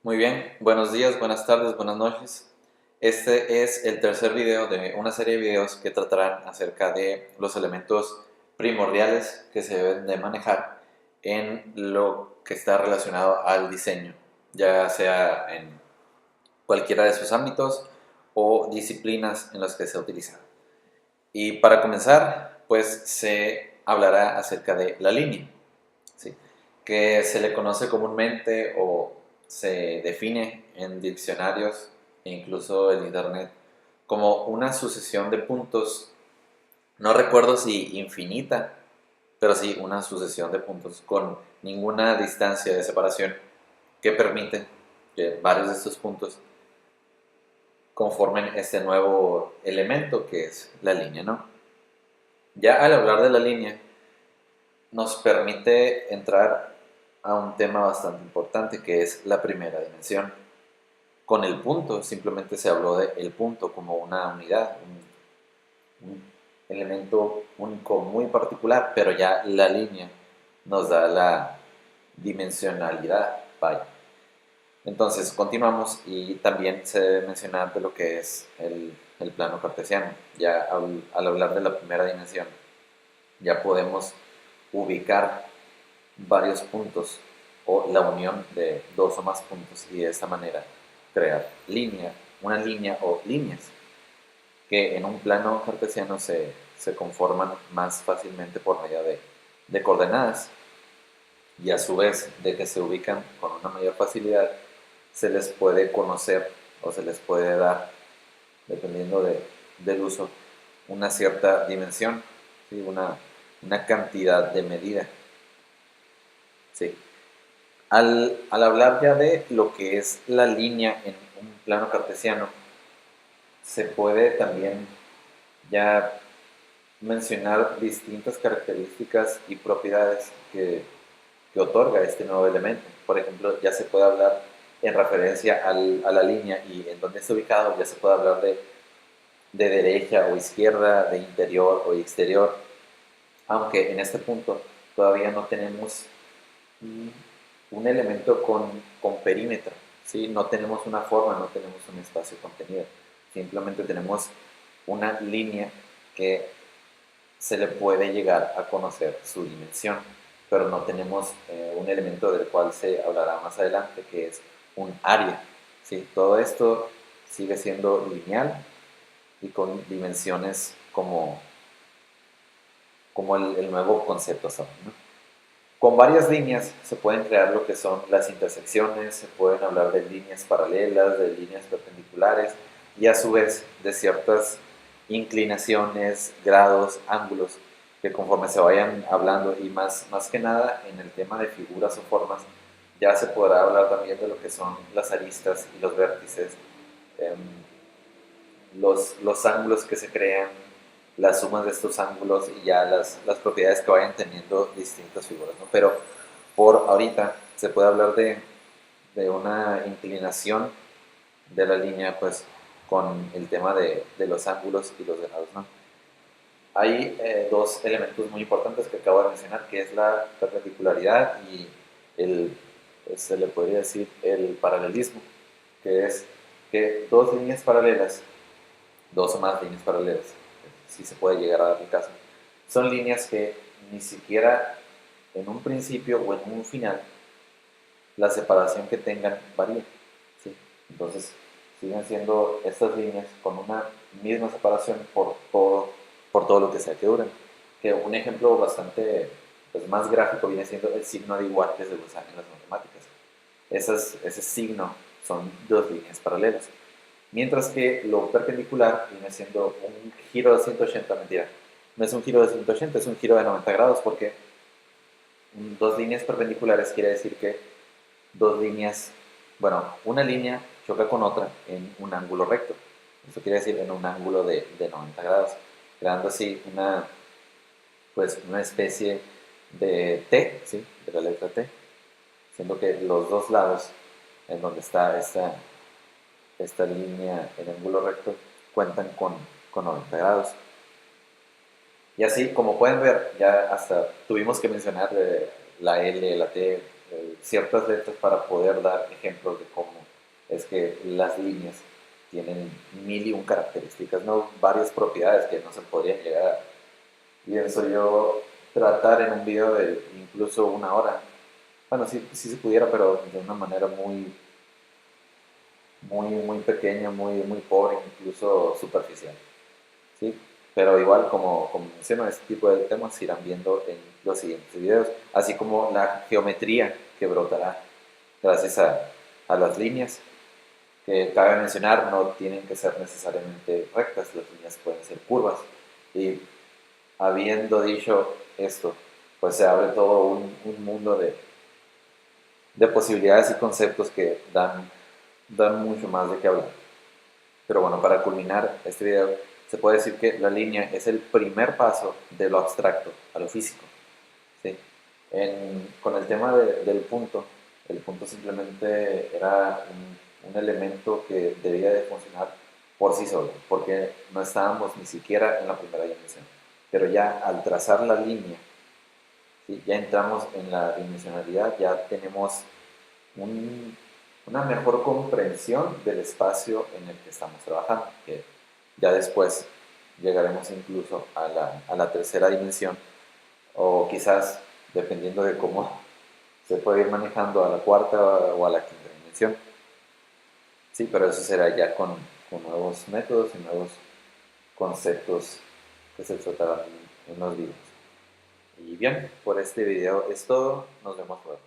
Muy bien, buenos días, buenas tardes, buenas noches. Este es el tercer video de una serie de videos que tratarán acerca de los elementos primordiales que se deben de manejar en lo que está relacionado al diseño, ya sea en cualquiera de sus ámbitos o disciplinas en las que se utiliza. Y para comenzar, pues se hablará acerca de la línea, ¿sí? Que se le conoce comúnmente o se define en diccionarios e incluso en internet como una sucesión de puntos, no recuerdo si infinita, pero sí una sucesión de puntos con ninguna distancia de separación que permite que varios de estos puntos conformen este nuevo elemento que es la línea, ¿no? Ya al hablar de la línea, nos permite entrar a un tema bastante importante que es la primera dimensión. Con el punto simplemente se habló de el punto como una unidad, un elemento único muy particular, pero ya la línea nos da la dimensionalidad, vaya. Entonces continuamos y también se debe mencionar de lo que es el plano cartesiano. Ya al hablar de la primera dimensión, ya podemos ubicar varios puntos o la unión de dos o más puntos y de esta manera crear una línea o líneas que en un plano cartesiano se conforman más fácilmente por medio de coordenadas y a su vez de que se ubican con una mayor facilidad se les puede conocer o se les puede dar, dependiendo del uso, una cierta dimensión, ¿sí? Una cantidad de medida. Sí. Al hablar ya de lo que es la línea en un plano cartesiano, se puede también ya mencionar distintas características y propiedades que otorga este nuevo elemento. Por ejemplo, ya se puede hablar en referencia a la línea y en dónde está ubicado, ya se puede hablar de derecha o izquierda, de interior o exterior, aunque en este punto todavía no tenemos un elemento con perímetro, ¿sí? No tenemos una forma, no tenemos un espacio contenido, simplemente tenemos una línea que se le puede llegar a conocer su dimensión, pero no tenemos un elemento del cual se hablará más adelante, que es un área, ¿sí? Todo esto sigue siendo lineal y con dimensiones como el nuevo concepto son, ¿no? Con varias líneas se pueden crear lo que son las intersecciones, se pueden hablar de líneas paralelas, de líneas perpendiculares y a su vez de ciertas inclinaciones, grados, ángulos, que conforme se vayan hablando y más que nada en el tema de figuras o formas, ya se podrá hablar también de lo que son las aristas y los vértices, eh, los ángulos que se crean, las sumas de estos ángulos y ya las propiedades que vayan teniendo distintas figuras, ¿no? Pero por ahorita se puede hablar de una inclinación de la línea, pues con el tema de los ángulos y los grados, ¿no? Hay dos elementos muy importantes que acabo de mencionar, que es la perpendicularidad y se le podría decir el paralelismo, que es que dos líneas paralelas, dos o más líneas paralelas, si se puede llegar a dar el caso, son líneas que ni siquiera en un principio o en un final la separación que tengan varía, ¿sí? Entonces siguen siendo estas líneas con una misma separación por todo lo que sea que duren. Que un ejemplo bastante pues, más gráfico viene siendo el signo de igual que se usa en las matemáticas. Ese signo son dos líneas paralelas. Mientras que lo perpendicular viene siendo un giro de 180, mentira. No es un giro de 180, es un giro de 90 grados porque dos líneas perpendiculares quiere decir que dos líneas, bueno, una línea choca con otra en un ángulo recto. Eso quiere decir en un ángulo de 90 grados, creando así pues, una especie de T, ¿sí? De la letra T, siendo que los dos lados en donde está esta línea en ángulo recto cuentan con 90 grados. Y así, como pueden ver, ya hasta tuvimos que mencionar la L, la T, ciertas letras para poder dar ejemplos de cómo es que las líneas tienen mil y un características, ¿no? Varias propiedades que no se podrían llegar a, pienso yo, tratar en un video de incluso una hora. Bueno, sí, sí se pudiera, pero de una manera muy pequeña, muy pobre, incluso superficial, ¿sí? Pero igual, como menciono, este tipo de temas se irán viendo en los siguientes videos, así como la geometría que brotará gracias a las líneas, que cabe mencionar, no tienen que ser necesariamente rectas, las líneas pueden ser curvas. Y habiendo dicho esto, pues se abre todo un mundo de posibilidades y conceptos que dan mucho más de qué hablar. Pero bueno, para culminar este video, se puede decir que la línea es el primer paso de lo abstracto a lo físico, ¿sí? Con el tema del punto, el punto simplemente era un elemento que debía de funcionar por sí solo, porque no estábamos ni siquiera en la primera dimensión. Pero ya al trazar la línea, ¿sí? Ya entramos en la dimensionalidad, ya tenemos un- una mejor comprensión del espacio en el que estamos trabajando, que ya después llegaremos incluso a la tercera dimensión, o quizás, dependiendo de cómo se puede ir manejando, a la cuarta o a la quinta dimensión. Sí, pero eso será ya con nuevos métodos y nuevos conceptos que se tratarán en los videos. Y bien, por este video es todo, nos vemos luego.